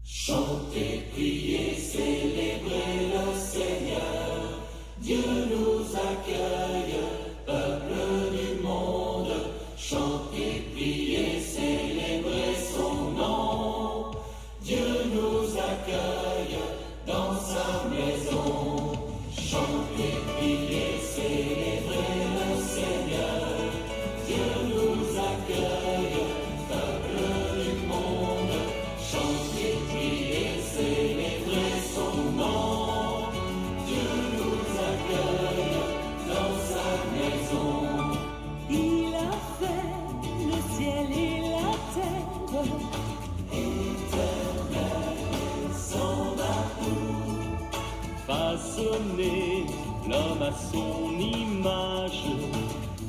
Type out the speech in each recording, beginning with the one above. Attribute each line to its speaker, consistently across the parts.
Speaker 1: Chantez, priez, célébrez le Seigneur. Dieu nous accueille, peuple du monde. Chantez, priez, célébrez son nom. Dieu nous accueille dans sa maison. Chantez, priez, célébrez le Seigneur. Dieu nous accueille, peuple du monde. Chantez, priez, célébrez son nom. Dieu nous accueille dans sa maison.
Speaker 2: Il a fait le ciel et la terre.
Speaker 1: Éternel est son amour.
Speaker 3: Façonner l'homme à son image.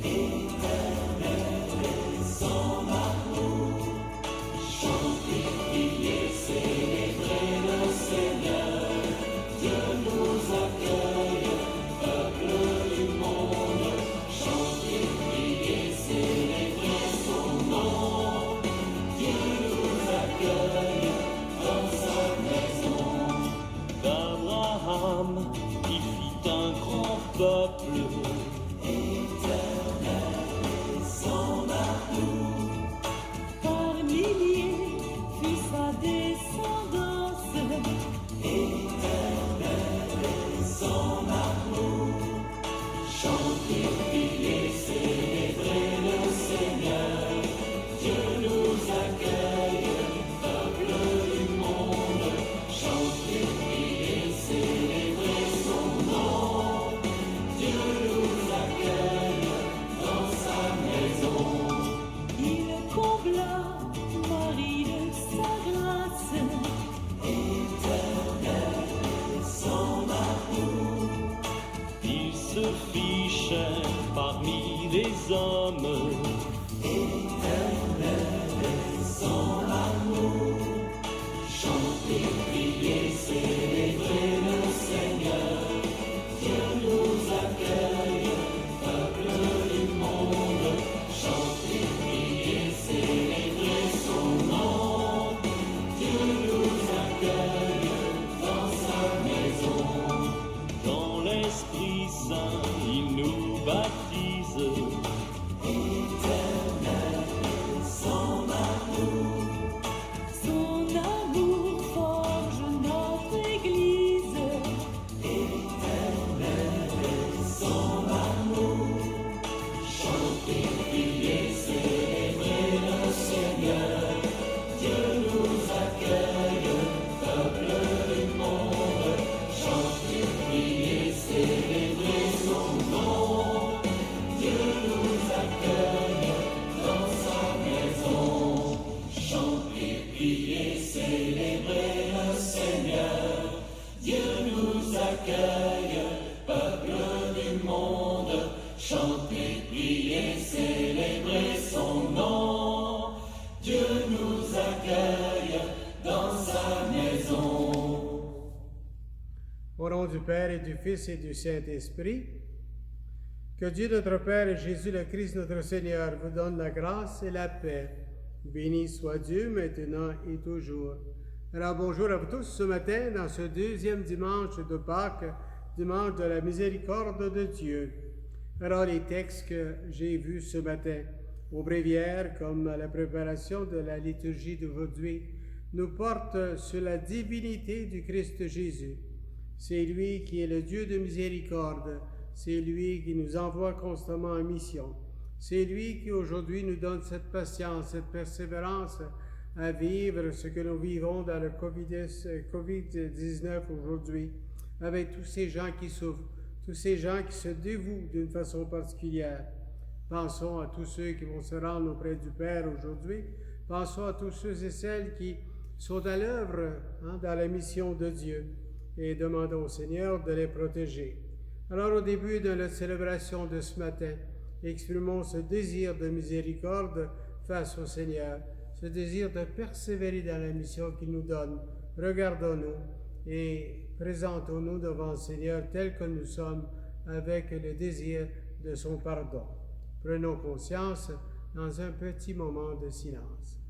Speaker 1: Éternel est son amour. Chantez, priez, célébrez le Seigneur. Dieu nous accueille, peuple du monde. Chantez, priez, célébrez son nom. Dieu nous accueille dans sa maison.
Speaker 3: D'Abraham qui fit un grand peuple.
Speaker 1: Éternel est son amour.
Speaker 2: Par milliers fut sa descendance.
Speaker 1: Éternel est son amour. Chantez, priez, célébrez le Seigneur. Dieu nous accueille, peuple du monde. Chantez, priez, célébrez son nom. Dieu nous accueille dans sa maison.
Speaker 2: Il combla Marie de sa grâce.
Speaker 1: Éternel est son amour.
Speaker 3: Il se fit chair parmi les hommes.
Speaker 1: Éternel est son amour. Chantez, priez, célébrez le Seigneur. Dieu nous accueille, peuple du monde. Chantez, priez, célébrez son nom. Dieu nous accueille dans sa maison.
Speaker 3: Dans l'Esprit Saint, il nous baptise.
Speaker 1: Éternel est son amour.
Speaker 2: Son amour forge notre Église.
Speaker 1: Éternel est son amour. Chantez, priez, célébrez le Seigneur. Dieu nous accueille, peuple du monde. Chantez, priez, célébrez son nom. Dieu nous accueille dans sa maison. Chantez, priez, célébrez le Seigneur. Dieu nous accueille, peuple du monde. Chantez, priez, célébrez son nom. Dieu nous accueille dans sa maison.
Speaker 4: Au nom du Père et du Fils et du Saint-Esprit, que Dieu notre Père et Jésus le Christ notre Seigneur vous donne la grâce et la paix. Béni soit Dieu maintenant et toujours. Alors bonjour à vous tous ce matin dans ce deuxième dimanche de Pâques, dimanche de la miséricorde de Dieu. Alors les textes que j'ai vus ce matin au bréviaire, comme la préparation de la liturgie d'aujourd'hui, nous portent sur la divinité du Christ Jésus. C'est lui qui est le Dieu de miséricorde, c'est lui qui nous envoie constamment en mission. C'est lui qui aujourd'hui nous donne cette patience, cette persévérance à vivre ce que nous vivons dans le COVID-19 aujourd'hui, avec tous ces gens qui souffrent, tous ces gens qui se dévouent d'une façon particulière. Pensons à tous ceux qui vont se rendre auprès du Père aujourd'hui. Pensons à tous ceux et celles qui sont à l'œuvre dans la mission de Dieu et demandons au Seigneur de les protéger. Alors au début de la célébration de ce matin, exprimons ce désir de miséricorde face au Seigneur, ce désir de persévérer dans la mission qu'il nous donne. Regardons-nous et présentons-nous devant le Seigneur tel que nous sommes, avec le désir de son pardon. Prenons conscience dans un petit moment de silence.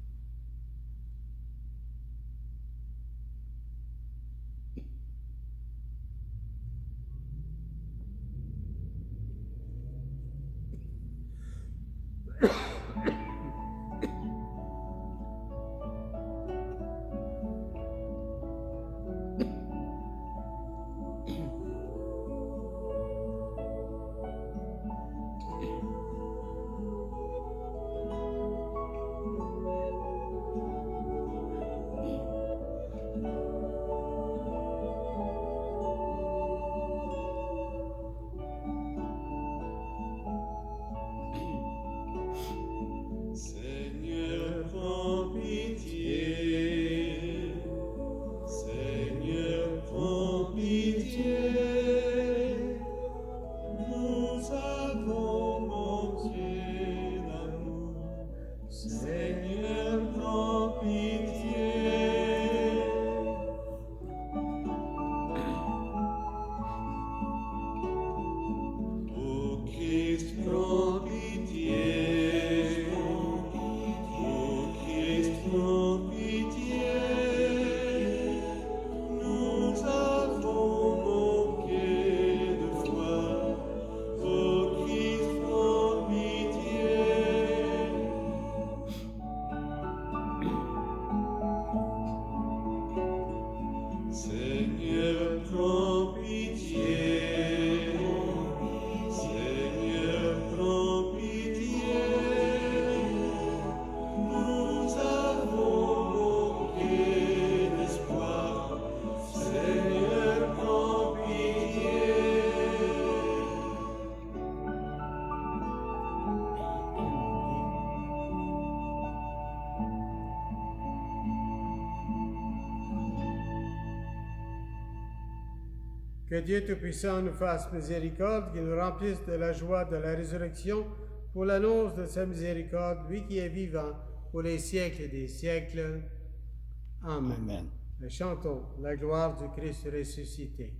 Speaker 4: Que Dieu Tout-Puissant nous fasse miséricorde, qu'il nous remplisse de la joie de la résurrection pour l'annonce de sa miséricorde, lui qui est vivant pour les siècles des siècles. Amen.
Speaker 5: Amen.
Speaker 4: Et chantons la gloire du Christ ressuscité.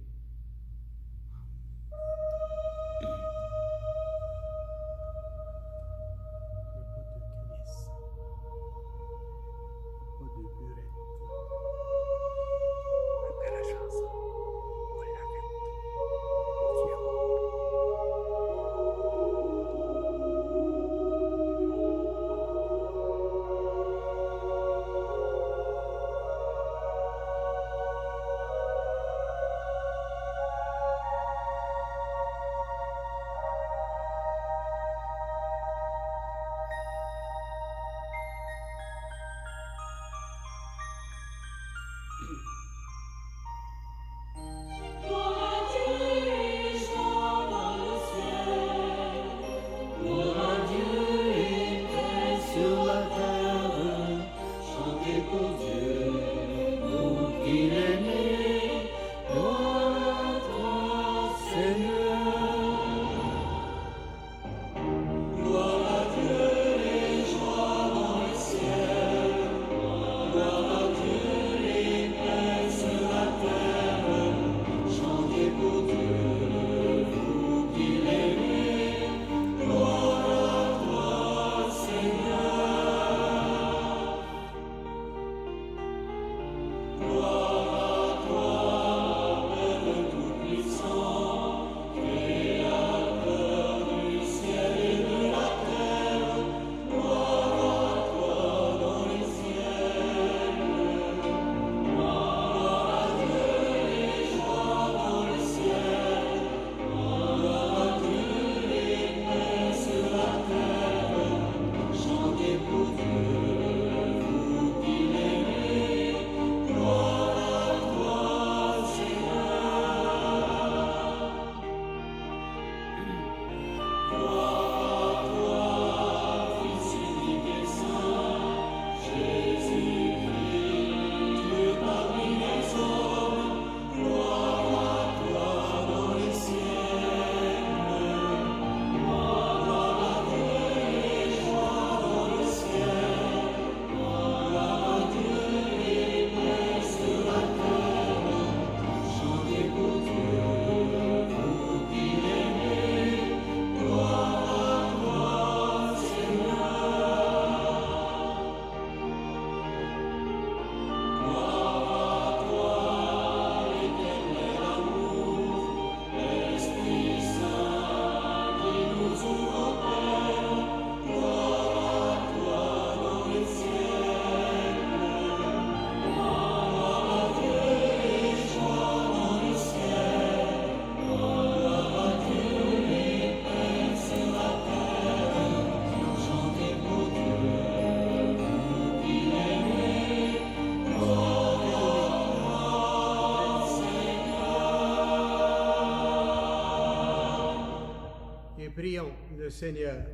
Speaker 4: Prions le Seigneur.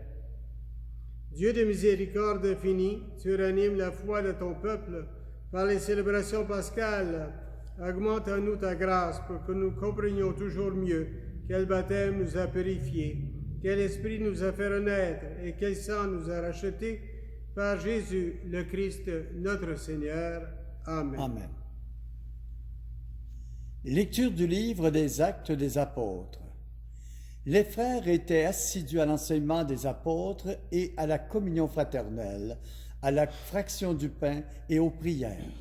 Speaker 4: Dieu de miséricorde infinie, tu ranimes la foi de ton peuple par les célébrations pascales. Augmente en nous ta grâce pour que nous comprenions toujours mieux quel baptême nous a purifiés, quel esprit nous a fait renaître et quel sang nous a rachetés par Jésus le Christ notre Seigneur. Amen.
Speaker 5: Amen. Lecture du livre des Actes des Apôtres. Les frères étaient assidus à l'enseignement des apôtres et à la communion fraternelle, à la fraction du pain et aux prières.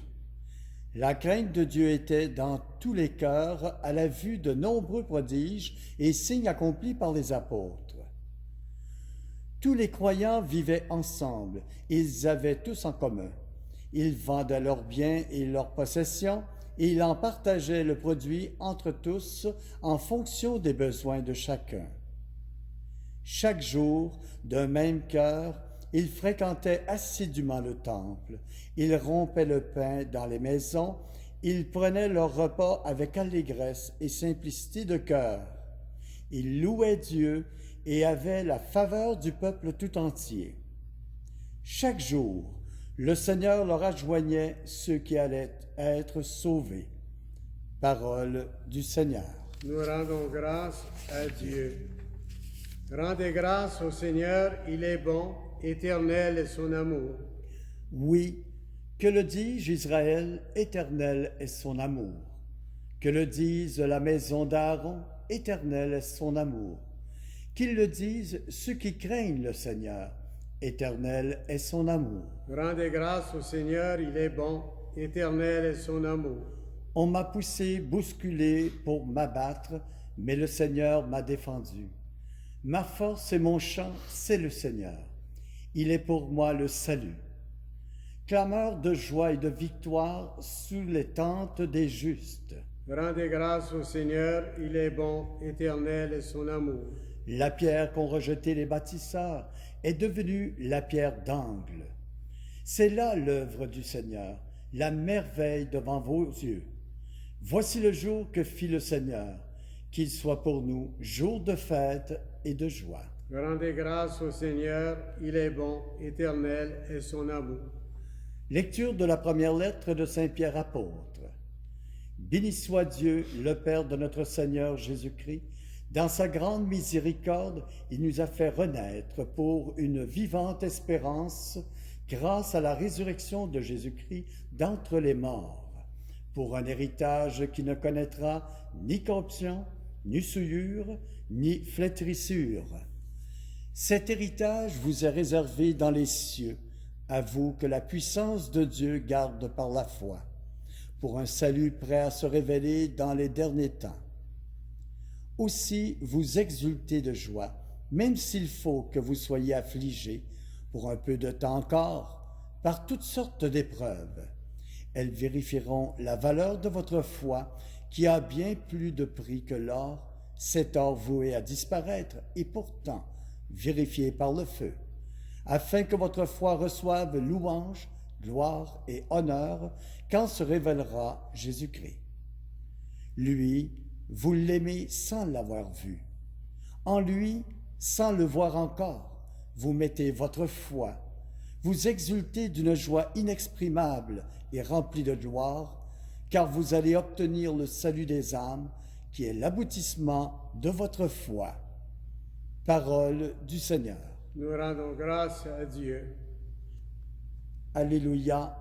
Speaker 5: La crainte de Dieu était dans tous les cœurs à la vue de nombreux prodiges et signes accomplis par les apôtres. Tous les croyants vivaient ensemble, ils avaient tous en commun. Ils vendaient leurs biens et leurs possessions, et ils en partageaient le produit entre tous en fonction des besoins de chacun. Chaque jour, d'un même cœur, ils fréquentaient assidûment le temple, ils rompaient le pain dans les maisons, ils prenaient leur repas avec allégresse et simplicité de cœur. Ils louaient Dieu et avaient la faveur du peuple tout entier. Chaque jour, le Seigneur leur adjoignait ceux qui allaient être sauvés. Parole du Seigneur.
Speaker 4: Nous rendons grâce à Dieu. Rendez grâce au Seigneur, il est bon, éternel est son amour.
Speaker 5: Oui, que le dise Israël, éternel est son amour. Que le dise la maison d'Aaron, éternel est son amour. Qu'ils le disent ceux qui craignent le Seigneur, éternel est son amour.
Speaker 4: Rendez grâce au Seigneur, il est bon, éternel est son amour.
Speaker 5: On m'a poussé, bousculé pour m'abattre, mais le Seigneur m'a défendu. Ma force et mon chant, c'est le Seigneur. Il est pour moi le salut. Clameur de joie et de victoire sous les tentes des justes.
Speaker 4: Rendez grâce au Seigneur, il est bon, éternel est son amour.
Speaker 5: La pierre qu'ont rejetée les bâtisseurs est devenue la pierre d'angle. C'est là l'œuvre du Seigneur, la merveille devant vos yeux. Voici le jour que fit le Seigneur, qu'il soit pour nous jour de fête et de joie.
Speaker 4: Rendez grâce au Seigneur, il est bon, éternel est son amour.
Speaker 5: Lecture de la première lettre de Saint Pierre apôtre. Béni soit Dieu, le Père de notre Seigneur Jésus-Christ. Dans sa grande miséricorde, il nous a fait renaître pour une vivante espérance grâce à la résurrection de Jésus-Christ d'entre les morts, pour un héritage qui ne connaîtra ni corruption, ni souillure, ni flétrissure. Cet héritage vous est réservé dans les cieux, à vous que la puissance de Dieu garde par la foi, pour un salut prêt à se révéler dans les derniers temps. Aussi vous exultez de joie, même s'il faut que vous soyez affligés pour un peu de temps encore, par toutes sortes d'épreuves. Elles vérifieront la valeur de votre foi, qui a bien plus de prix que l'or, cet or voué à disparaître et pourtant vérifié par le feu, afin que votre foi reçoive louange, gloire et honneur quand se révélera Jésus-Christ. Lui, vous l'aimez sans l'avoir vu. En lui, sans le voir encore, vous mettez votre foi. Vous exultez d'une joie inexprimable et remplie de gloire, car vous allez obtenir le salut des âmes, qui est l'aboutissement de votre foi. Parole du Seigneur.
Speaker 4: Nous rendons grâce à Dieu.
Speaker 5: Alléluia.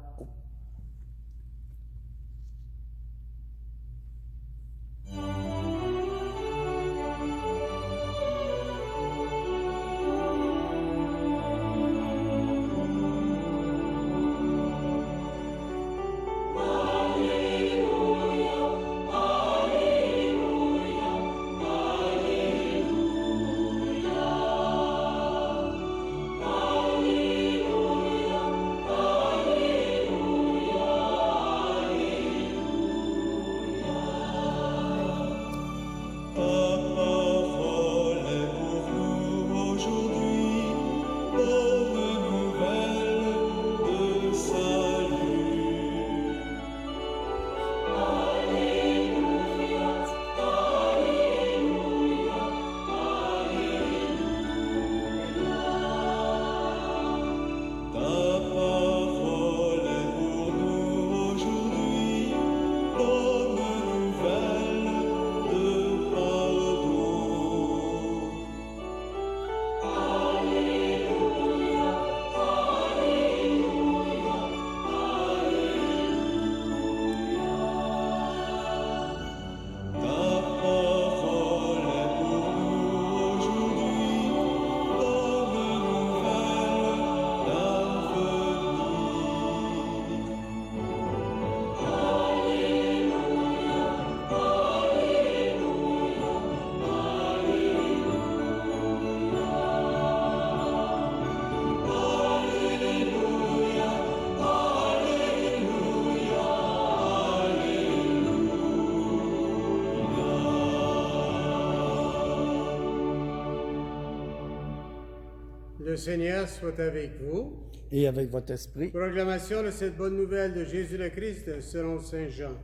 Speaker 4: Le Seigneur soit avec vous.
Speaker 5: Et avec votre esprit.
Speaker 4: Proclamation de cette bonne nouvelle de Jésus le Christ selon Saint Jean.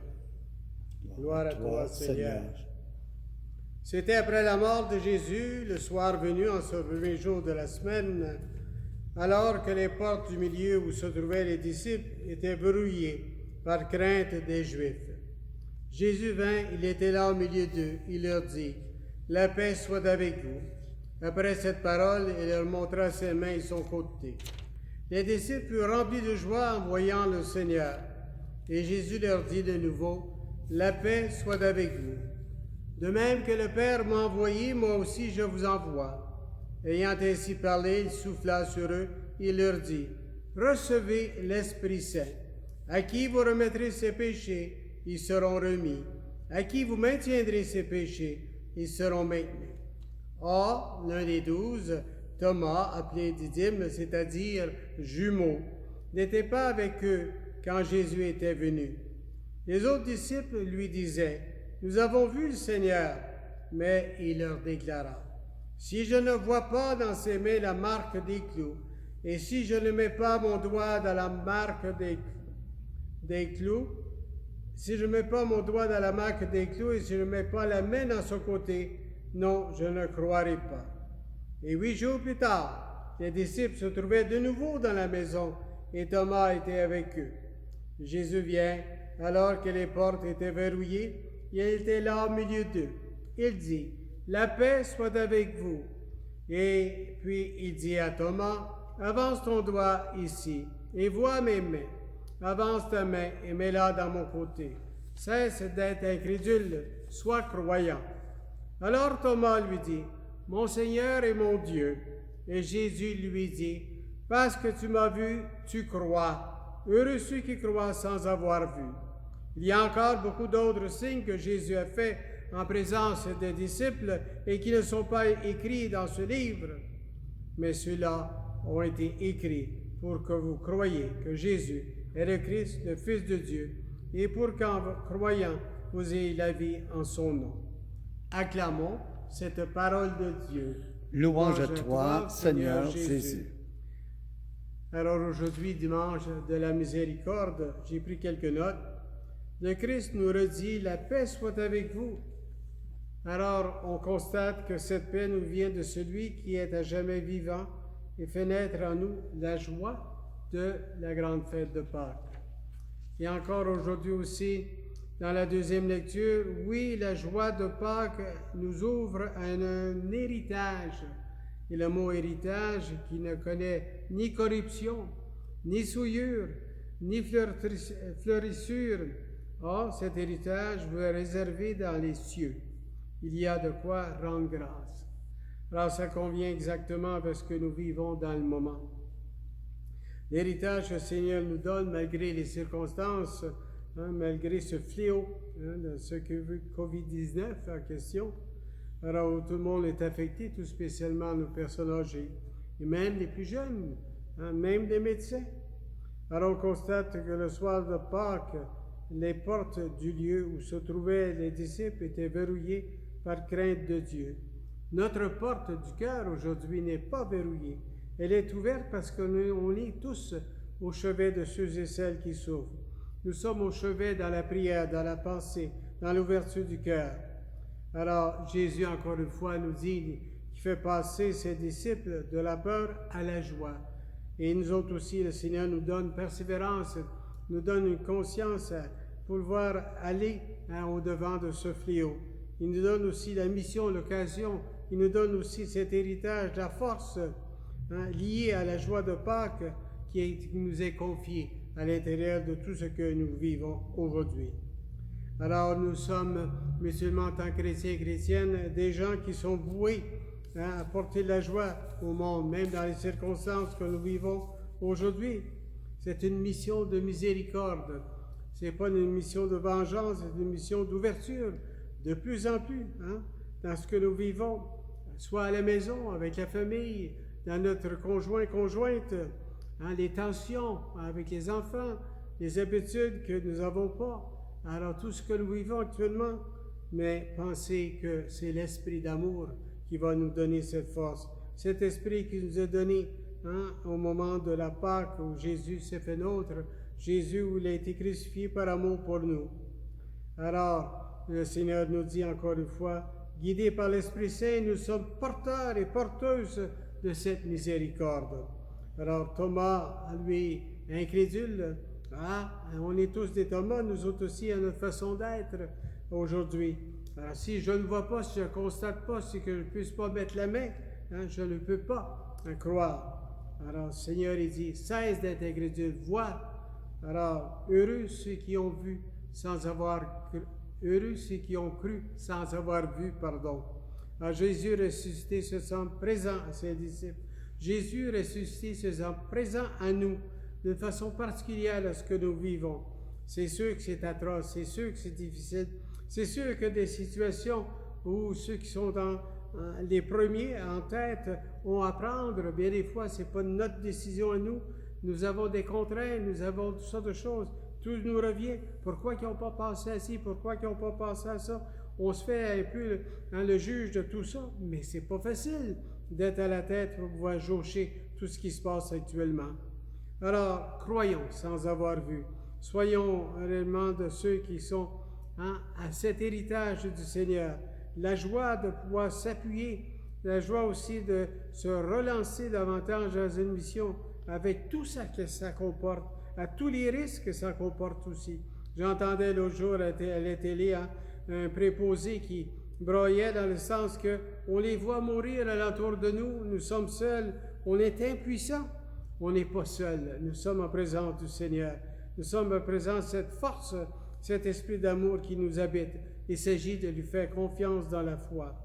Speaker 4: Gloire à toi, Seigneur. C'était après la mort de Jésus, le soir venu en ce premier jour de la semaine, alors que les portes du milieu où se trouvaient les disciples étaient verrouillées par crainte des Juifs. Jésus vint, il était là au milieu d'eux, il leur dit, « La paix soit avec vous. » Après cette parole, il leur montra ses mains et son côté. Les disciples furent remplis de joie en voyant le Seigneur. Et Jésus leur dit de nouveau, « La paix soit avec vous. De même que le Père m'a envoyé, moi aussi je vous envoie. » Ayant ainsi parlé, il souffla sur eux, il leur dit, « Recevez l'Esprit Saint. À qui vous remettrez ses péchés, ils seront remis. À qui vous maintiendrez ses péchés, ils seront maintenus. » Or, l'un des 12, Thomas, appelé Didyme, c'est-à-dire jumeau, n'était pas avec eux quand Jésus était venu. Les autres disciples lui disaient, « Nous avons vu le Seigneur. » Mais il leur déclara, « Si je ne vois pas dans ses mains la marque des clous, et si je ne mets pas mon doigt dans la marque des clous, si je ne mets pas mon doigt dans la marque des clous et si je ne mets pas la main dans son côté, non, je ne croirai pas. » Et 8 jours plus tard, les disciples se trouvaient de nouveau dans la maison et Thomas était avec eux. Jésus vient, alors que les portes étaient verrouillées, il était là au milieu d'eux. Il dit, « La paix soit avec vous. » Et puis il dit à Thomas, « Avance ton doigt ici et vois mes mains. Avance ta main et mets-la dans mon côté. Cesse d'être incrédule, sois croyant. » Alors Thomas lui dit, « Mon Seigneur et mon Dieu. » Et Jésus lui dit, « Parce que tu m'as vu, tu crois. Heureux ceux qui croient sans avoir vu. » Il y a encore beaucoup d'autres signes que Jésus a faits en présence des disciples et qui ne sont pas écrits dans ce livre. Mais ceux-là ont été écrits pour que vous croyiez que Jésus est le Christ, le Fils de Dieu, et pour qu'en croyant, vous ayez la vie en son nom. Acclamons cette parole de Dieu.
Speaker 5: Louange à toi, Seigneur Jésus.
Speaker 4: Alors aujourd'hui, dimanche de la miséricorde, j'ai pris quelques notes. Le Christ nous redit, « La paix soit avec vous. » Alors on constate que cette paix nous vient de celui qui est à jamais vivant et fait naître en nous la joie de la grande fête de Pâques. Et encore aujourd'hui aussi, dans la deuxième lecture, oui, la joie de Pâques nous ouvre un héritage. Et le mot héritage qui ne connaît ni corruption, ni souillure, ni fleurissure. Or, cet héritage vous est réservé dans les cieux. Il y a de quoi rendre grâce. Alors, ça convient exactement avec ce que nous vivons dans le moment. L'héritage que le Seigneur nous donne malgré les circonstances, malgré ce fléau, de ce que COVID-19 en question, alors où tout le monde est affecté, tout spécialement nos personnes âgées, et même les plus jeunes, même les médecins. Alors on constate que le soir de Pâques, les portes du lieu où se trouvaient les disciples étaient verrouillées par crainte de Dieu. Notre porte du cœur aujourd'hui n'est pas verrouillée. Elle est ouverte parce qu'on est tous au chevet de ceux et celles qui souffrent. Nous sommes au chevet dans la prière, dans la pensée, dans l'ouverture du cœur. Alors Jésus, encore une fois, nous dit qu'il fait passer ses disciples de la peur à la joie. Et nous autres aussi, le Seigneur nous donne persévérance, nous donne une conscience pour pouvoir aller au-devant de ce fléau. Il nous donne aussi la mission, l'occasion, il nous donne aussi cet héritage, la force liée à la joie de Pâques qui nous est confiée à l'intérieur de tout ce que nous vivons aujourd'hui. Alors nous sommes, musulmans en tant que chrétiens et chrétiennes, des gens qui sont voués à apporter la joie au monde, même dans les circonstances que nous vivons aujourd'hui. C'est une mission de miséricorde. Ce n'est pas une mission de vengeance, c'est une mission d'ouverture. De plus en plus, dans ce que nous vivons, soit à la maison, avec la famille, dans notre conjointe, les tensions avec les enfants, les habitudes que nous n'avons pas. Alors tout ce que nous vivons actuellement, mais pensez que c'est l'esprit d'amour qui va nous donner cette force. Cet esprit qui nous est donné au moment de la Pâque où Jésus s'est fait nôtre, Jésus où il a été crucifié par amour pour nous. Alors, le Seigneur nous dit encore une fois, guidés par l'Esprit Saint, nous sommes porteurs et porteuses de cette miséricorde. Alors Thomas, lui, incrédule, Ah, on est tous des Thomas, nous autres aussi, à notre façon d'être aujourd'hui. Alors, si je ne vois pas, si je ne constate pas, si que je ne puisse pas mettre la main, je ne peux pas croire. Alors, Seigneur, il dit, cesse d'être incrédule, vois. Alors, heureux ceux qui ont vu sans avoir cru, heureux ceux qui ont cru sans avoir vu, pardon. Alors, Jésus ressuscité se sent présent à ses disciples. Jésus ressuscité se sent présent à nous d'une façon particulière à ce que nous vivons. C'est sûr que c'est atroce, c'est sûr que c'est difficile, c'est sûr que des situations où ceux qui sont les premiers en tête ont à prendre, bien des fois, ce n'est pas notre décision à nous. Nous avons des contraintes, nous avons toutes sortes de choses. Tout nous revient. Pourquoi ils n'ont pas pensé à ci? Pourquoi ils n'ont pas pensé à ça? On se fait un peu le juge de tout ça, mais c'est pas facile d'être à la tête pour pouvoir jauger tout ce qui se passe actuellement. Alors, croyons sans avoir vu. Soyons réellement de ceux qui sont à cet héritage du Seigneur. La joie de pouvoir s'appuyer, la joie aussi de se relancer davantage dans une mission avec tout ça que ça comporte, à tous les risques que ça comporte aussi. J'entendais l'autre jour à la télé un préposé qui broyait dans le sens que on les voit mourir alentour de nous, nous sommes seuls, on est impuissants. On n'est pas seuls, nous sommes en présence du Seigneur. Nous sommes en présence de cette force, cet esprit d'amour qui nous habite. Il s'agit de lui faire confiance dans la foi.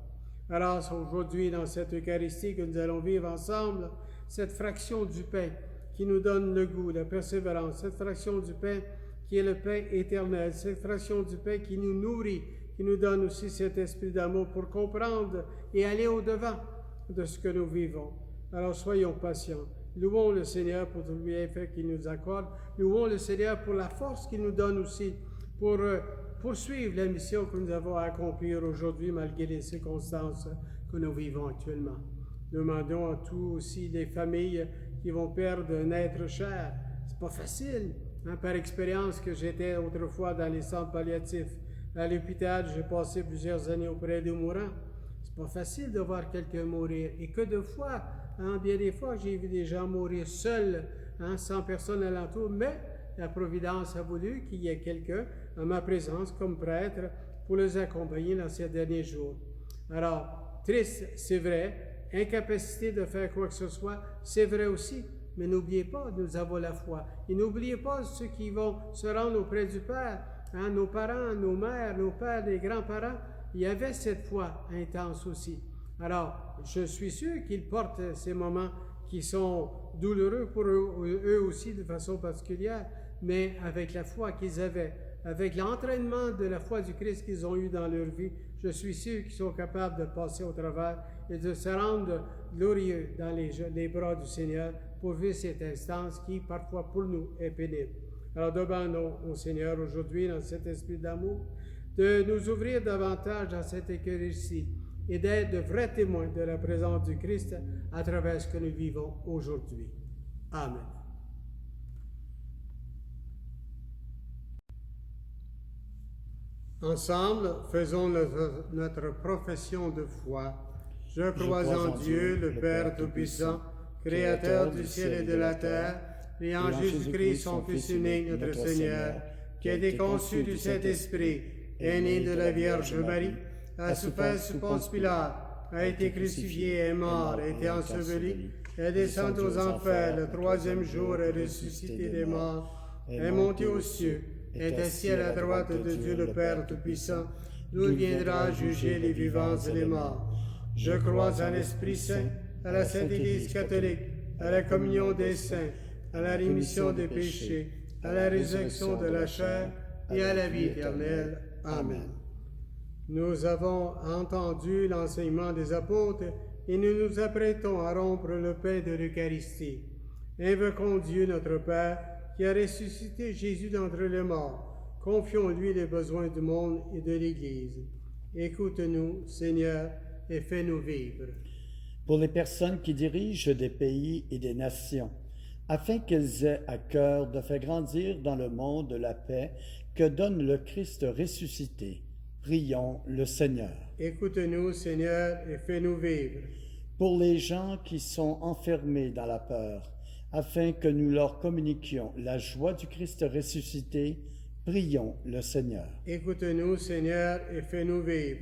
Speaker 4: Alors aujourd'hui, dans cette Eucharistie que nous allons vivre ensemble, cette fraction du pain qui nous donne le goût, la persévérance, cette fraction du pain qui est le pain éternel, cette fraction du pain qui nous nourrit, qui nous donne aussi cet esprit d'amour pour comprendre et aller au-devant de ce que nous vivons. Alors soyons patients. Louons le Seigneur pour tout le bienfait qu'il nous accorde. Louons le Seigneur pour la force qu'il nous donne aussi pour poursuivre la mission que nous avons à accomplir aujourd'hui malgré les circonstances que nous vivons actuellement. Demandons à tous aussi les familles qui vont perdre un être cher. C'est pas facile. Par expérience que j'étais autrefois dans les centres palliatifs, à l'hôpital, j'ai passé plusieurs années auprès des mourants. C'est pas facile de voir quelqu'un mourir. Et que de fois, bien des fois, j'ai vu des gens mourir seuls, sans personne alentour, mais la Providence a voulu qu'il y ait quelqu'un en ma présence comme prêtre pour les accompagner dans ces derniers jours. Alors, triste, c'est vrai, incapacité de faire quoi que ce soit, c'est vrai aussi, mais n'oubliez pas, nous avons la foi. Et n'oubliez pas ceux qui vont se rendre auprès du Père, nos parents, nos mères, nos pères, les grands-parents, il y avait cette foi intense aussi. Alors, je suis sûr qu'ils portent ces moments qui sont douloureux pour eux aussi de façon particulière, mais avec la foi qu'ils avaient, avec l'entraînement de la foi du Christ qu'ils ont eu dans leur vie, je suis sûr qu'ils sont capables de passer au travers et de se rendre glorieux dans les bras du Seigneur pour vivre cette instance qui, parfois, pour nous, est pénible. Alors, demandons au Seigneur aujourd'hui, dans cet esprit d'amour, de nous ouvrir davantage dans cette Eucharistie et d'être de vrais témoins de la présence du Christ à travers ce que nous vivons aujourd'hui. Amen. Ensemble, faisons notre profession de foi. Je crois en Dieu, le Père Tout-Puissant, Créateur du ciel et de la terre, et en Jésus-Christ, son Fils unique, notre Seigneur, qui a été conçu du Saint-Esprit, est né de la Vierge Marie, a souffert sous Ponce Pilate, a été crucifié, est mort, a été enseveli, est descendu aux enfers, le troisième jour est ressuscité des morts, est monté aux cieux, est assis à la droite de Dieu le Père Tout-Puissant, d'où il viendra juger les vivants et les morts. Je crois en l'Esprit Saint, à la Sainte Église catholique, à la communion des saints, à la rémission des péchés, à la résurrection de la chair et à la vie éternelle. Amen. Nous avons entendu l'enseignement des apôtres et nous nous apprêtons à rompre le pain de l'Eucharistie. Invoquons Dieu notre Père qui a ressuscité Jésus d'entre les morts. Confions-lui les besoins du monde et de l'Église. Écoute-nous, Seigneur, et fais-nous vivre.
Speaker 5: Pour les personnes qui dirigent des pays et des nations, afin qu'elles aient à cœur de faire grandir dans le monde la paix que donne le Christ ressuscité, prions le Seigneur.
Speaker 4: Écoute-nous, Seigneur, et fais-nous vivre.
Speaker 5: Pour les gens qui sont enfermés dans la peur, afin que nous leur communiquions la joie du Christ ressuscité, prions le Seigneur.
Speaker 4: Écoute-nous, Seigneur, et fais-nous vivre.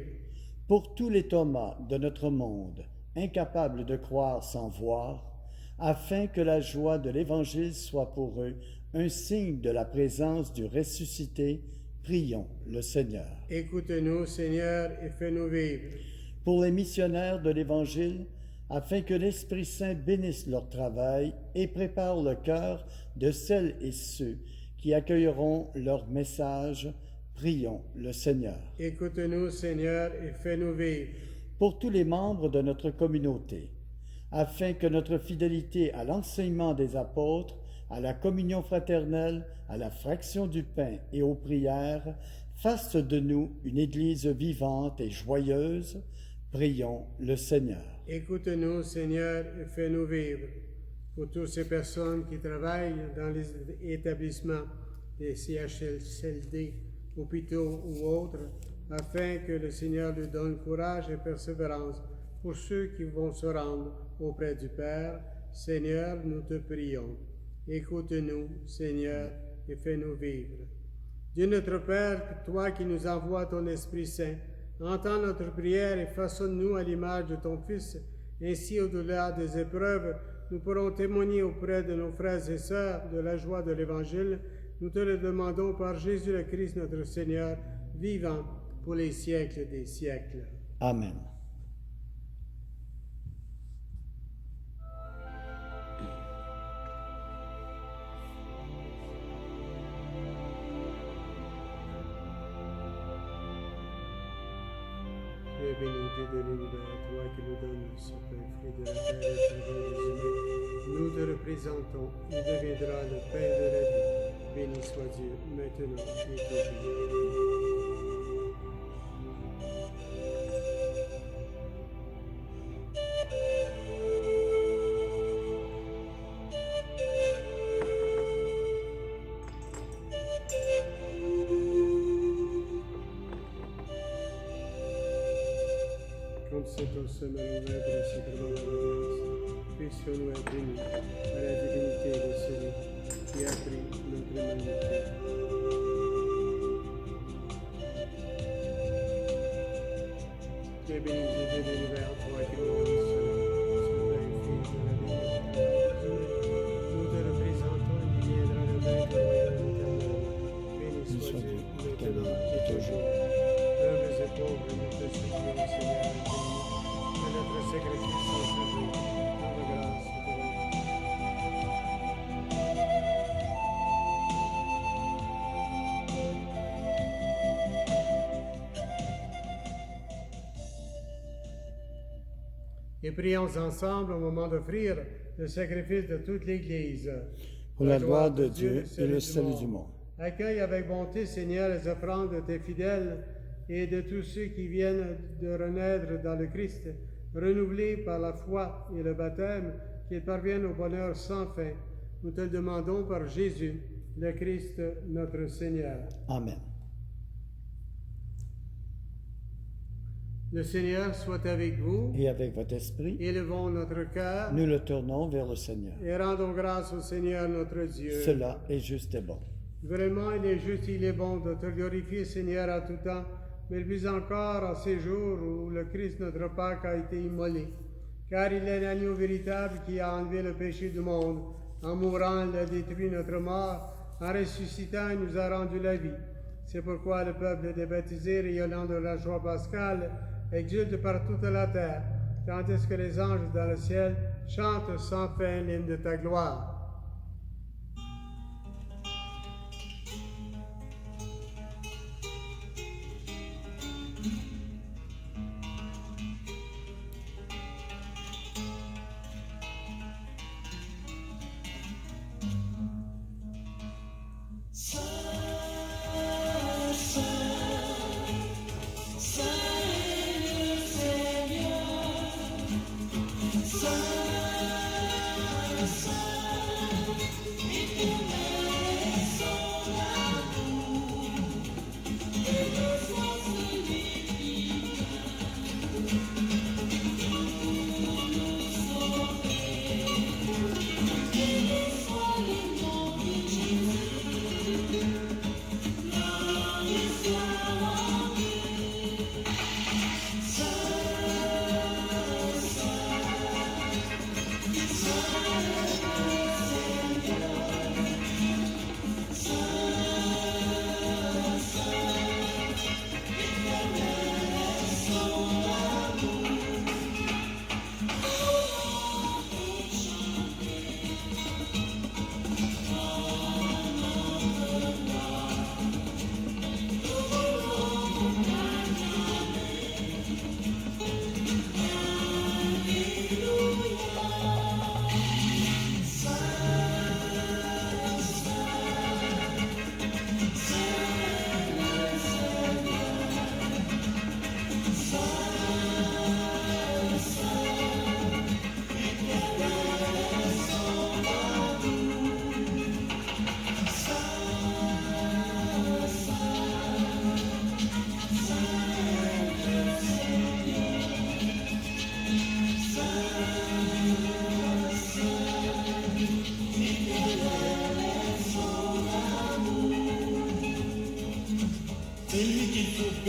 Speaker 5: Pour tous les Thomas de notre monde, incapables de croire sans voir, afin que la joie de l'Évangile soit pour eux un signe de la présence du ressuscité, prions le Seigneur.
Speaker 4: Écoute-nous, Seigneur, et fais-nous vivre.
Speaker 5: Pour les missionnaires de l'Évangile, afin que l'Esprit Saint bénisse leur travail et prépare le cœur de celles et ceux qui accueilleront leur message, prions le Seigneur.
Speaker 4: Écoute-nous, Seigneur, et fais-nous vivre.
Speaker 5: Pour tous les membres de notre communauté, afin que notre fidélité à l'enseignement des apôtres, à la communion fraternelle, à la fraction du pain et aux prières, fasse de nous une Église vivante et joyeuse, prions le Seigneur.
Speaker 4: Écoute-nous, Seigneur, et fais-nous vivre. Pour toutes ces personnes qui travaillent dans les établissements des CHSLD, hôpitaux ou autres, afin que le Seigneur leur donne courage et persévérance. Pour ceux qui vont se rendre auprès du Père, Seigneur, nous te prions. Écoute-nous, Seigneur, et fais-nous vivre. Dieu notre Père, toi qui nous envoies ton Esprit Saint, entends notre prière et façonne-nous à l'image de ton Fils. Ainsi, au-delà des épreuves, nous pourrons témoigner auprès de nos frères et sœurs de la joie de l'Évangile. Nous te le demandons par Jésus le Christ, notre Seigneur, vivant pour les siècles des siècles.
Speaker 5: Amen.
Speaker 4: Tu es béni de l'univers, toi qui nous donnes ce pain fruit de la terre et chair des humains. Nous te représentons, il deviendra le pain de la vie. Béni soit Dieu, maintenant et toujours. Comme c'est au sommet ouvert de la sacrement de la grâce, puissions-nous être unis à la divinité de celui qui a pris notre humanité. Tu es béni de l'univers, toi qui nous donnes ce pain fruit de la vie. Nous te représentons, il viendra le maître royal éternel. Béni soit Dieu, maintenant et toujours. Humbles et pauvres, nous te supplions, Seigneur, que notre sacrifice soit servi dans la grâce de Dieu. Et prions ensemble au moment d'offrir le sacrifice de toute l'Église.
Speaker 5: Pour la gloire de Dieu et le salut du monde.
Speaker 4: Accueille avec bonté, Seigneur, les offrandes de tes fidèles et de tous ceux qui viennent de renaître dans le Christ, renouvelés par la foi et le baptême, qu'ils parviennent au bonheur sans fin. Nous te le demandons par Jésus, le Christ, notre Seigneur.
Speaker 5: Amen.
Speaker 4: Le Seigneur soit avec vous.
Speaker 5: Et avec votre esprit,
Speaker 4: Élevons notre cœur
Speaker 5: nous le tournons vers le Seigneur.
Speaker 4: et rendons grâce au Seigneur notre Dieu.
Speaker 5: Cela est juste et bon.
Speaker 4: Vraiment, il est juste, il est bon de te glorifier, Seigneur, à tout temps, mais plus encore en ces jours où le Christ, notre Pâque, a été immolé. Car il est l'agneau véritable qui a enlevé le péché du monde. En mourant, il a détruit notre mort. En ressuscitant, il nous a rendu la vie. C'est pourquoi le peuple des baptisés, rayonnant de la joie pascale, exulte par toute la terre, tandis que les anges dans le ciel chantent sans fin l'hymne de ta gloire.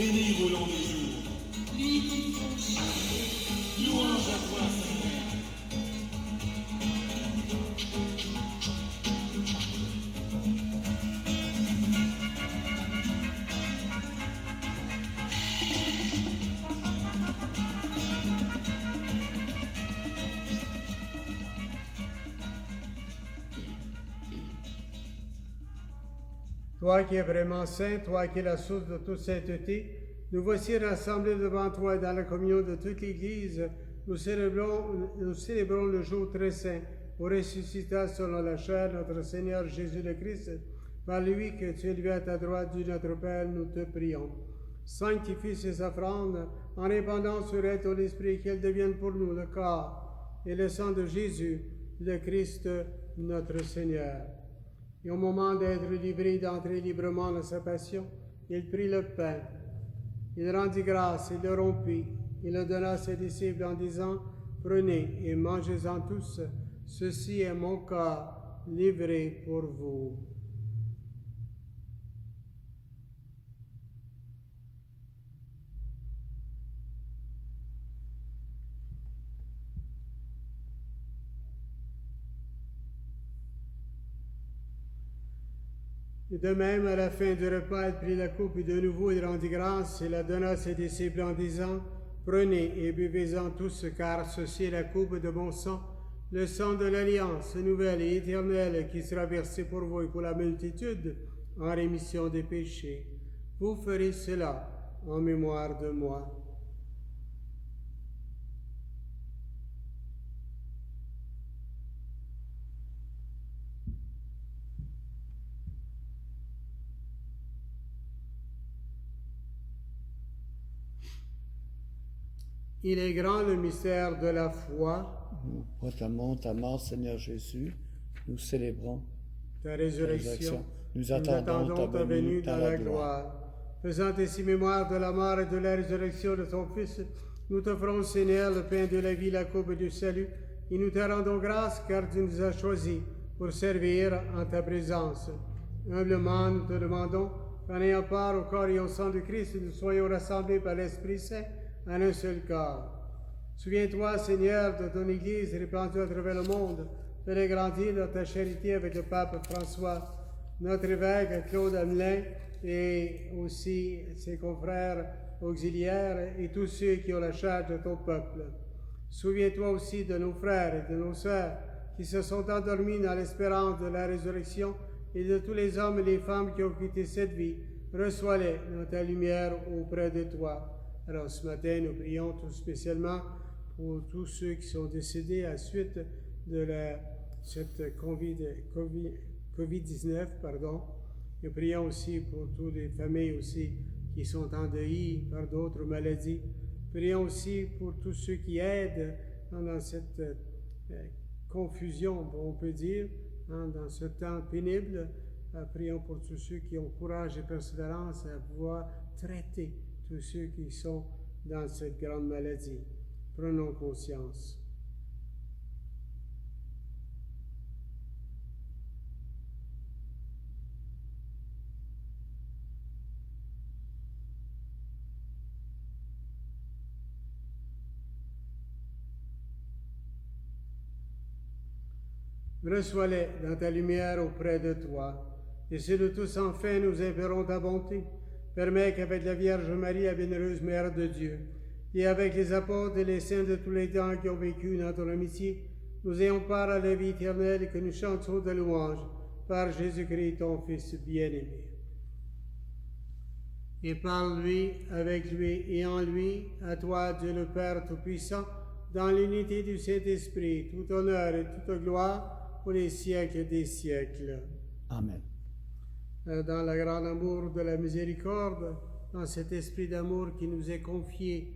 Speaker 1: bénir au long des jours. Lui qui font chanter, louange à toi, Seigneur.
Speaker 4: Toi qui es vraiment saint, toi qui es la source de toute sainteté, nous voici rassemblés devant toi dans la communion de toute l'Église. Nous célébrons le jour très saint où ressuscita selon la chair notre Seigneur Jésus le Christ. Par lui que tu es élevé à ta droite du notre Père, nous te prions. Sanctifie ces offrandes en répandant sur elles ton esprit, qu'elles deviennent pour nous le corps et le sang de Jésus, le Christ, notre Seigneur. Et au moment d'être livré d'entrer librement dans sa passion, il prit le pain, il rendit grâce, il le rompit, il le donna à ses disciples en disant, « Prenez et mangez-en tous, ceci est mon corps livré pour vous. » Et de même, à la fin du repas, il prit la coupe et de nouveau il rendit grâce et la donna à ses disciples en disant, « Prenez et buvez-en tous, car ceci est la coupe de mon sang, le sang de l'alliance nouvelle et éternelle qui sera versé pour vous et pour la multitude en rémission des péchés. Vous ferez cela en mémoire de moi. » Il est grand le mystère de la foi.
Speaker 5: Nous proclamons ta mort, Seigneur Jésus. Nous célébrons
Speaker 4: Ta résurrection.
Speaker 5: Nous attendons ta venue dans la gloire.
Speaker 4: Faisant ainsi mémoire de la mort et de la résurrection de ton Fils, nous t'offrons, Seigneur, le pain de la vie, la coupe du salut, et nous te rendons grâce car tu nous as choisis pour servir en ta présence. Humblement, nous te demandons qu'en ayant part au corps et au sang de Christ, nous soyons rassemblés par l'Esprit Saint en un seul corps. Souviens-toi, Seigneur, de ton Église répandue à travers le monde, de l'agrandir dans ta charité avec le pape François, notre évêque Claude Amelin et aussi ses confrères auxiliaires et tous ceux qui ont la charge de ton peuple. Souviens-toi aussi de nos frères et de nos sœurs qui se sont endormis dans l'espérance de la résurrection et de tous les hommes et les femmes qui ont quitté cette vie. Reçois-les dans ta lumière auprès de toi. Alors ce matin, nous prions tout spécialement pour tous ceux qui sont décédés à la suite de cette COVID-19, Nous prions aussi pour toutes les familles aussi qui sont endeuillées par d'autres maladies. Prions aussi pour tous ceux qui aident dans cette confusion, on peut dire, dans ce temps pénible. Prions pour tous ceux qui ont courage et persévérance à pouvoir traiter tous ceux qui sont dans cette grande maladie. Prenons conscience. Reçois-les dans ta lumière auprès de toi. Et si nous tous enfin nous implorons ta bonté, permets qu'avec la Vierge Marie, la bienheureuse Mère de Dieu, et avec les apôtres et les saints de tous les temps qui ont vécu dans ton amitié, nous ayons part à la vie éternelle et que nous chantions de louange par Jésus-Christ, ton Fils bien-aimé. Et par lui, avec lui et en lui, à toi, Dieu le Père Tout-Puissant, dans l'unité du Saint-Esprit, tout honneur et toute gloire pour les siècles des siècles.
Speaker 5: Amen.
Speaker 4: Dans le grand amour de la miséricorde, dans cet esprit d'amour qui nous est confié,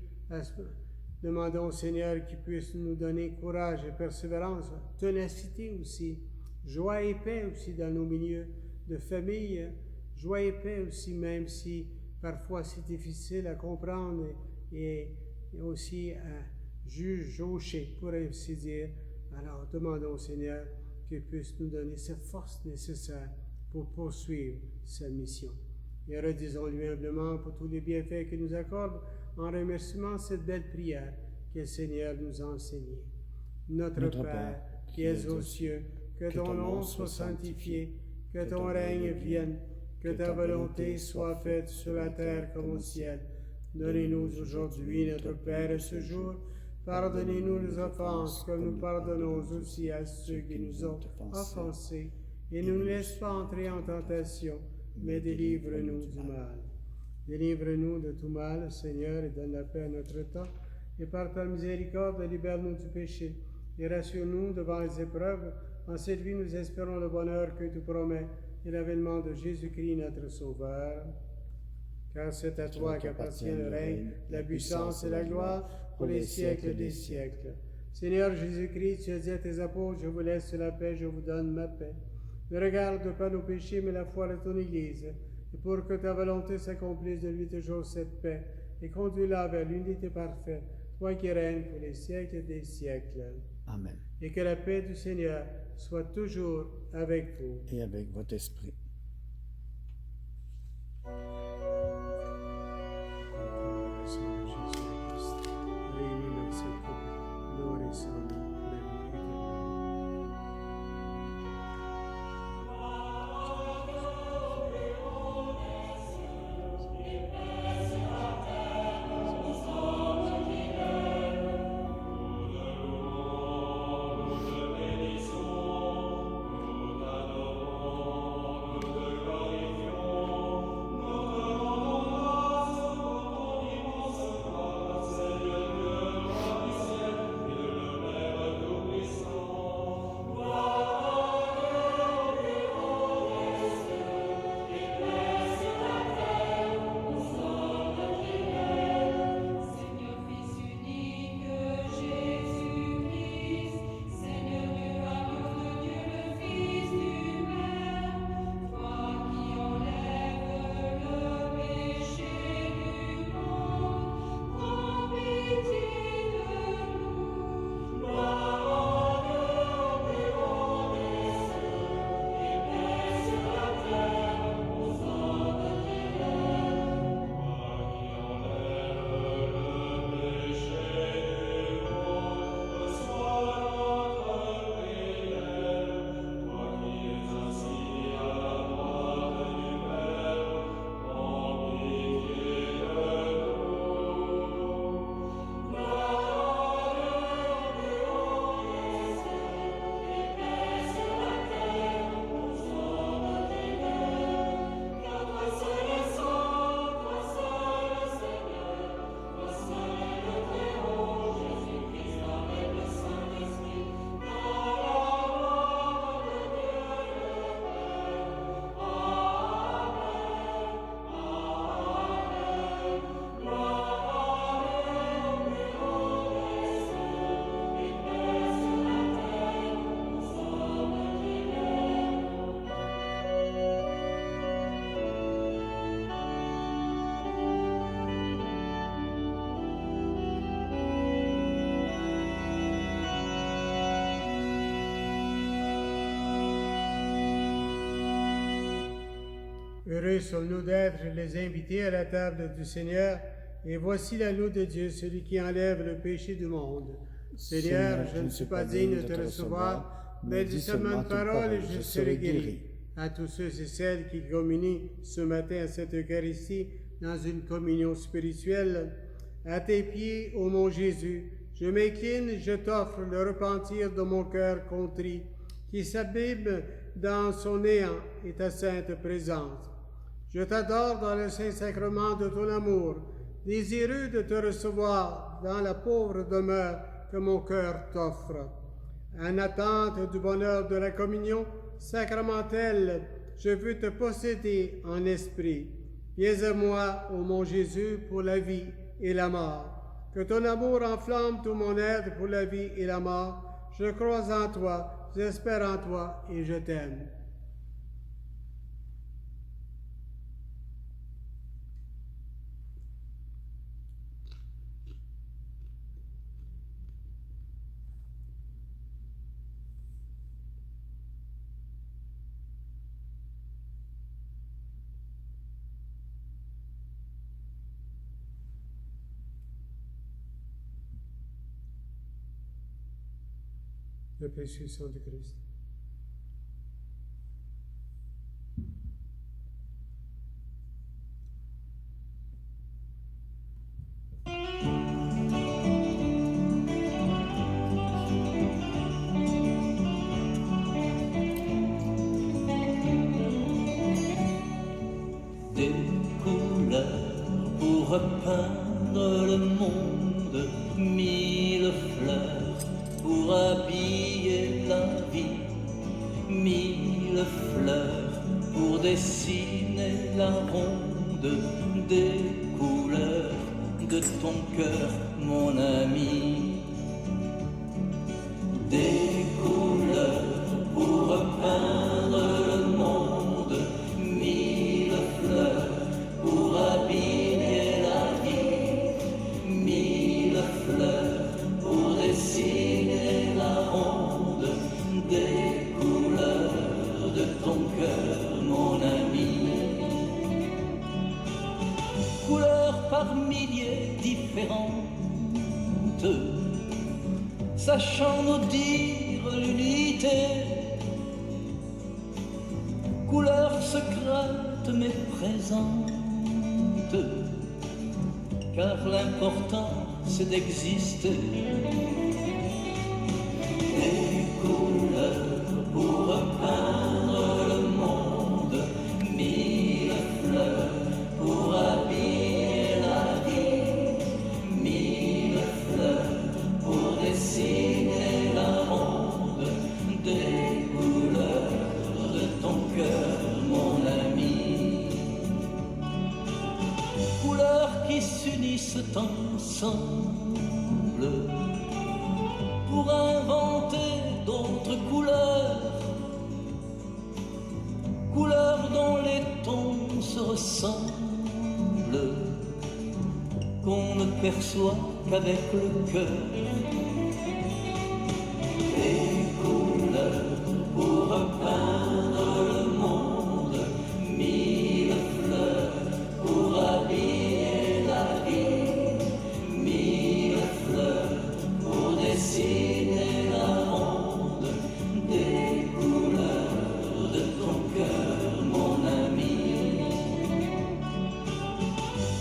Speaker 4: demandons au Seigneur qu'il puisse nous donner courage et persévérance, ténacité aussi, joie et paix aussi dans nos milieux de famille, joie et paix aussi, même si parfois c'est difficile à comprendre et aussi à jauger, pour ainsi dire. Alors demandons au Seigneur qu'il puisse nous donner cette force nécessaire pour poursuivre sa mission. Et redisons-lui humblement pour tous les bienfaits qu'il nous accorde, en remerciement cette belle prière que le Seigneur nous a enseignée. Notre Père, qui es aux cieux, que ton nom soit sanctifié, que ton règne vienne, que ta volonté soit faite sur la terre comme au ciel. Donnez-nous aujourd'hui notre Père ce jour. Pardonnez-nous nos offenses, comme nous pardonnons aussi à ceux qui nous ont offensés. Et ne nous laisse pas entrer en tentation, mais délivre-nous du mal. Délivre-nous de tout mal, Seigneur, et donne la paix à notre temps. Et par ta miséricorde, libère-nous du péché. Et rassure-nous devant les épreuves. En cette vie, nous espérons le bonheur que tu promets et l'avènement de Jésus-Christ, notre Sauveur. Car c'est à toi qu'appartient le règne, la puissance et la gloire pour les siècles des siècles. Seigneur Jésus-Christ, tu as dit à tes apôtres, je vous laisse la paix, je vous donne ma paix. Ne regarde pas nos péchés, mais la foi de ton Église. Et pour que ta volonté s'accomplisse, de lui toujours cette paix, et conduis-la vers l'unité parfaite, toi qui règnes pour les siècles des siècles.
Speaker 5: Amen.
Speaker 4: Et que la paix du Seigneur soit toujours avec vous.
Speaker 5: Et avec votre esprit.
Speaker 4: Réunis dans cette coupe, nous récemment la vie éternelle. Heureux sommes-nous d'être les invités à la table du Seigneur, et voici l'agneau de Dieu, celui qui enlève le péché du monde. Seigneur, je ne suis pas digne de te recevoir, mais dis seulement une parole et je serai guéri. À tous ceux et celles qui communient ce matin à cette Eucharistie dans une communion spirituelle, à tes pieds, ô mon Jésus, je m'incline, je t'offre le repentir de mon cœur contrit, qui s'abîme dans son néant et ta sainte présence. Je t'adore dans le Saint-Sacrement de ton amour, désireux de te recevoir dans la pauvre demeure que mon cœur t'offre. En attente du bonheur de la communion sacramentelle, je veux te posséder en esprit. Viens à moi, ô mon Jésus, pour la vie et la mort. Que ton amour enflamme tout mon être pour la vie et la mort. Je crois en toi, j'espère en toi et je t'aime. le précieux sang du Christ.
Speaker 3: Des couleurs pour repeindre le monde, mille fleurs pour habiller la vie, mille fleurs pour dessiner la ronde, des couleurs de ton cœur, mon ami. Des couleurs pour repeindre le monde, mille fleurs pour habiller la vie, mille fleurs pour dessiner la ronde, des couleurs de ton cœur, mon ami. Couleurs par milliers différentes, sachant nous dire l'unité, couleur secrète mais présente, car l'important c'est d'exister. Des couleurs pour repeindre le monde, mille fleurs pour habiller la vie, mille fleurs pour dessiner la ronde, des couleurs de ton cœur, mon ami. Couleurs qui s'unissent ensemble pour inventer d'autres couleurs, couleurs dont les tons se ressemblent, qu'on ne perçoit qu'avec le cœur. Des couleurs pour repeindre le monde, mille fleurs pour habiller la vie, mille fleurs pour dessiner la ronde, des couleurs de ton cœur, mon ami.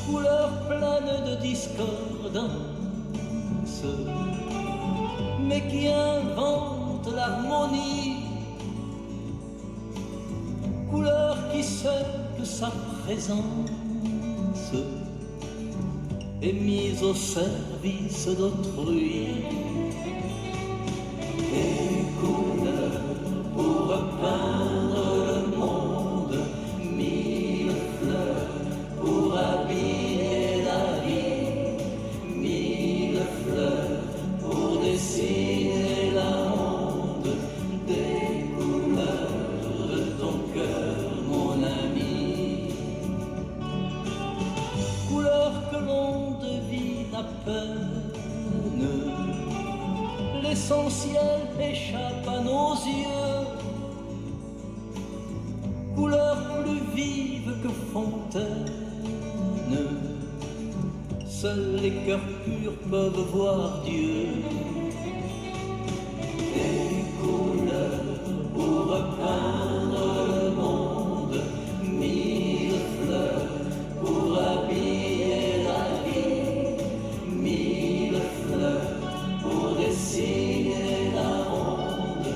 Speaker 3: Couleurs pleines de discordance, mais qui inventent l'harmonie, couleur qui sait que sa présence est mise au service d'autrui. Des couleurs pour repeindre le monde, mille fleurs pour habiller la vie, mille fleurs pour dessiner la ronde, des couleurs de ton cœur, mon ami. Couleurs que l'on devine à peine, l'essentiel échappe à nos yeux. Couleurs plus vives que fontaine, seuls les cœurs purs peuvent voir Dieu. Des couleurs pour repeindre le monde, mille fleurs pour habiller la vie, mille fleurs pour dessiner la ronde,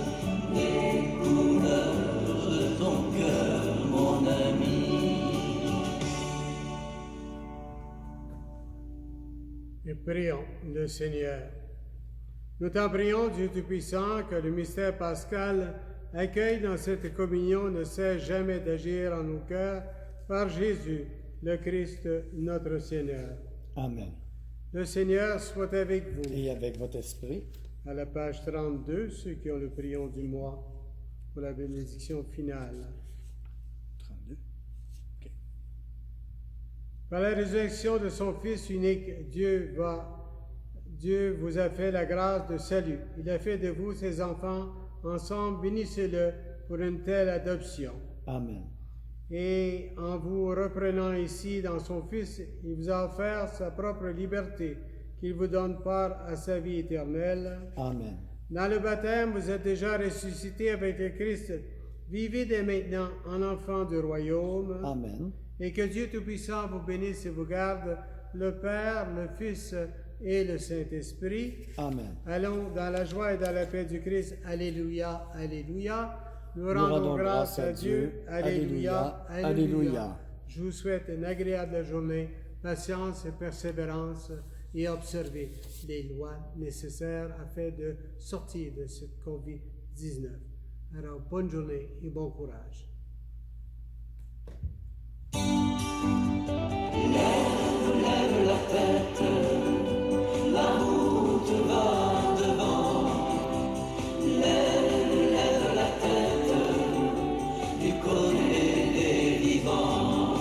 Speaker 3: des couleurs de ton cœur, mon ami.
Speaker 4: Et prions le Seigneur. Nous t'en prions, Dieu Tout-Puissant, que le mystère pascal accueille dans cette communion ne cesse jamais d'agir en nos cœurs par Jésus, le Christ, notre Seigneur.
Speaker 5: Amen.
Speaker 4: Le Seigneur soit avec vous.
Speaker 5: Et avec votre esprit.
Speaker 4: À la page 32, ceux qui ont le prion du mois pour la bénédiction finale.
Speaker 5: 32. OK.
Speaker 4: Par la résurrection de son Fils unique, Dieu vous a fait la grâce de salut. Il a fait de vous ses enfants. Ensemble, bénissez-le pour une telle adoption.
Speaker 5: Amen.
Speaker 4: Et en vous reprenant ici dans son Fils, il vous a offert sa propre liberté, qu'il vous donne part à sa vie éternelle.
Speaker 5: Amen.
Speaker 4: Dans le baptême, vous êtes déjà ressuscités avec le Christ. Vivez dès maintenant en enfants du royaume.
Speaker 5: Amen.
Speaker 4: Et que Dieu Tout-Puissant vous bénisse et vous garde, le Père, le Fils et le Saint-Esprit.
Speaker 5: Amen.
Speaker 4: Allons dans la joie et dans la paix du Christ. Alléluia, Alléluia. Nous
Speaker 5: rendons
Speaker 4: rendons grâce à Dieu.
Speaker 5: Alléluia,
Speaker 4: Alléluia,
Speaker 5: Alléluia.
Speaker 4: Je vous souhaite une agréable journée, patience et persévérance, et observez les lois nécessaires afin de sortir de cette COVID-19. Alors, bonne journée et bon courage.
Speaker 3: Lève la tête, la route va devant. Lève la tête, du côté des vivants.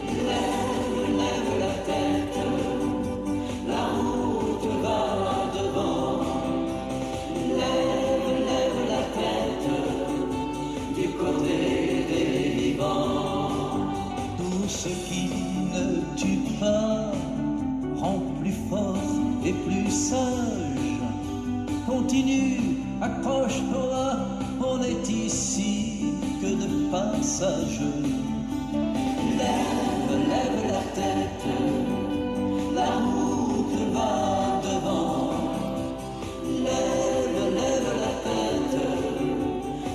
Speaker 3: Lève la tête, la route va devant. Lève la tête, du côté des vivants. Tout ce qui ne tue pas rend plus fort et plus sage. Continue, accroche-toi, on est ici que de passage. Lève la tête, la route va devant. Lève la tête,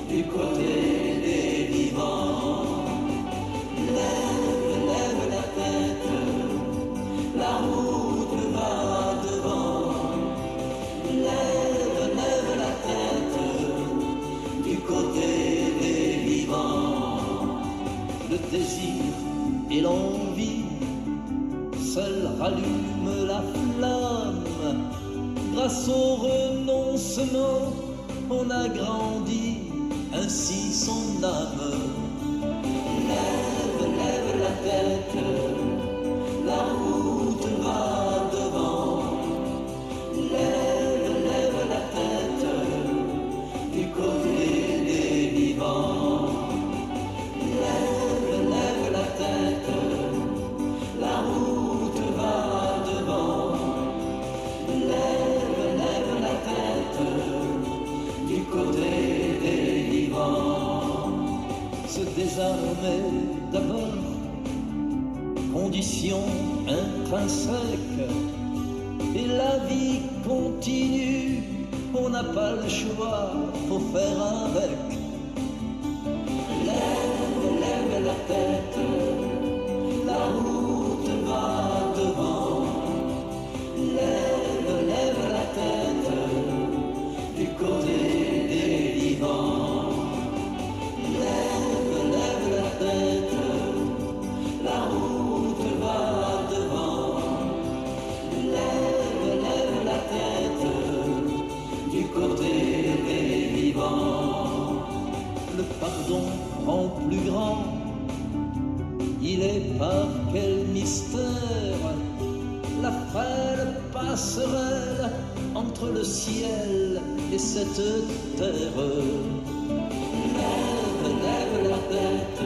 Speaker 3: du côté des vivants. Lève la tête, la route va devant. Lève la tête, du côté des vivants. Le désir et l'envie seuls rallument la flamme. Grâce au renoncement, on a grandi ainsi son âme. Lève la tête, la route va devant. Lève la tête, du côté des vivants. Lève la tête, la route va devant. Lève la tête, du côté des vivants. Se désarmer d'abord, condition intrinsèque, et la vie continue, on n'a pas le choix, faut faire avec. Lève la tête, la route va devant. Lève la tête, du côté des vivants. Lève la tête, la route va devant. Lève la tête, du côté des vivants. Le pardon rend plus grand, il est par quel mystère la frêle passerelle entre le ciel et cette terre. Lève la tête,